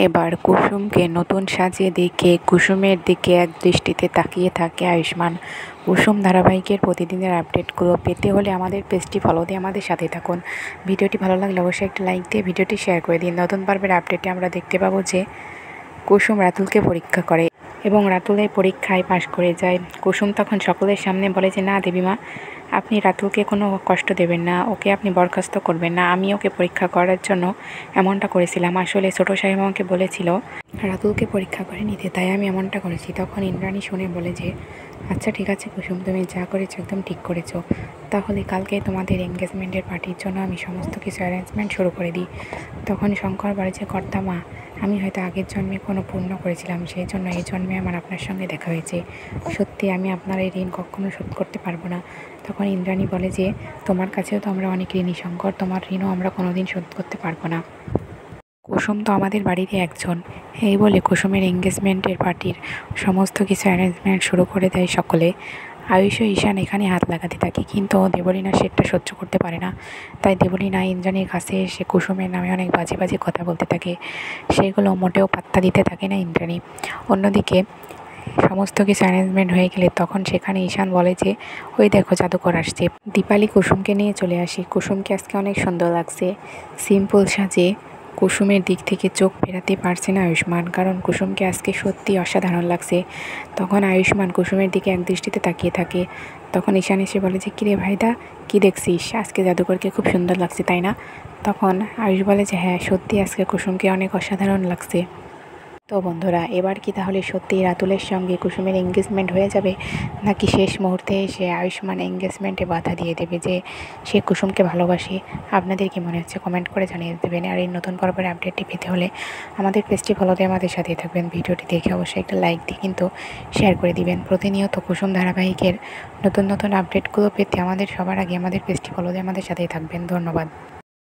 এবার কুসুমকে নতুন সাজিয়ে দেখে কুসুমের দিকে এক দৃষ্টিতে তাকিয়ে থাকে আয়ুষ্মান। কুসুম ধারাবাহিকের প্রতিদিনের আপডেটগুলো পেতে হলে আমাদের পেজটি ফলো দিয়ে আমাদের সাথে থাকুন। ভিডিওটি ভালো লাগলে অবশ্যই একটা লাইক দিয়ে ভিডিওটি শেয়ার করে দিন। নতুন পর্বের আপডেটে আমরা দেখতে পাবো যে কুসুম রাতুলকে পরীক্ষা করে এবং রাতুল এই পরীক্ষায় পাশ করে যায়। কুসুম তখন সকলের সামনে বলে যে, না দেবীমা, আপনি রাতুলকে কোনো কষ্ট দেবেন না, ওকে আপনি বরখাস্ত করবেন না। আমি ওকে পরীক্ষা করার জন্য এমনটা করেছিলাম। আসলে ছোটো সাহেব আমাকে বলেছিল রাতুলকে পরীক্ষা করে নিতে, তাই আমি এমনটা করেছি। তখন ইন্দ্রাণী শুনে বলে যে, আচ্ছা ঠিক আছে কুসুম, তুমি যা করেছো একদম ঠিক করেছো। তাহলে কালকে তোমাদের এনগেজমেন্টের পার্টির জন্য আমি সমস্ত কিছু অ্যারেঞ্জমেন্ট শুরু করে দিই। তখন শঙ্কর বলে যে, কর্তা মা, আমি হয়তো আগের জন্মে কোনো পুণ্য করেছিলাম, সেই জন্য এই জন্মে আমার আপনার সঙ্গে দেখা হয়েছে। সত্যি আমি আপনার এই ঋণ কখনো শোধ করতে পারবো না। তখন ইন্দ্রাণী বলে যে, তোমার কাছেও তো আমরা অনেক ঋণী শঙ্কর, তোমার ঋণও আমরা কোনোদিন শোধ করতে পারবো না। কুসুম তো আমাদের বাড়িতে একজন। এই বলে কুসুমের এঙ্গেজমেন্টের পার্টির সমস্ত কিছু অ্যারেঞ্জমেন্ট শুরু করে দেয় সকলে। আয়ুষ ও ঈশান এখানে হাত লাগাতে থাকে, কিন্তু দেবলীনা সেটা সহ্য করতে পারে না। তাই দেবলীনা ইন্দ্রাণীর কাছে এসে কুসুমের নামে অনেক বাজে বাজে কথা বলতে থাকে। সেগুলো মোটেও পাত্তা দিতে থাকে না ইন্দ্রাণী। অন্যদিকে সমস্ত কিছু অ্যারেঞ্জমেন্ট হয়ে গেলে তখন সেখানে ঈশান বলে যে, ওই দেখো জাদুকর আসছে। দীপালি কুসুমকে নিয়ে চলে আসি। কুসুমকে আজকে অনেক সুন্দর লাগছে। সিম্পল সাজে কুসুমের দিক থেকে চোখ ফেরাতে পারছে না আয়ুষ্মান, কারণ কুসুমকে আজকে সত্যি অসাধারণ লাগছে। তখন আয়ুষ্মান কুসুমের দিকে এক দৃষ্টিতে তাকিয়ে থাকে। তখন ঈশান এসে বলে যে, কিরে ভাইদা, কী দেখছিস? আজকে জাদুকরকে খুব সুন্দর লাগছে, তাই না? তখন আয়ুষ বলে যে, হ্যাঁ সত্যি আজকে কুসুমকে অনেক অসাধারণ লাগছে। তো বন্ধুরা, এবার কি তাহলে সত্যিই রাতুলের সঙ্গে কুসুমের এঙ্গেজমেন্ট হয়ে যাবে, নাকি শেষ মুহূর্তে এসে আয়ুষ্মান এঙ্গেজমেন্টে বাধা দিয়ে দেবে যে সে কুসুমকে ভালোবাসে? আপনাদের কি মনে হচ্ছে কমেন্ট করে জানিয়ে দেবেন। আর এই নতুন পর্বের আপডেটটি পেতে হলে আমাদের পেজটি ফলো দিয়ে আমাদের সাথেই থাকবেন। ভিডিওটি দেখে অবশ্যই একটা লাইক দিয়ে কিন্তু শেয়ার করে দিবেন। প্রতিনিয়ত কুসুম ধারাবাহিকের নতুন নতুন আপডেটগুলো পেতে আমাদের সবার আগে আমাদের পেজটি ফলো দিয়ে আমাদের সাথেই থাকবেন। ধন্যবাদ।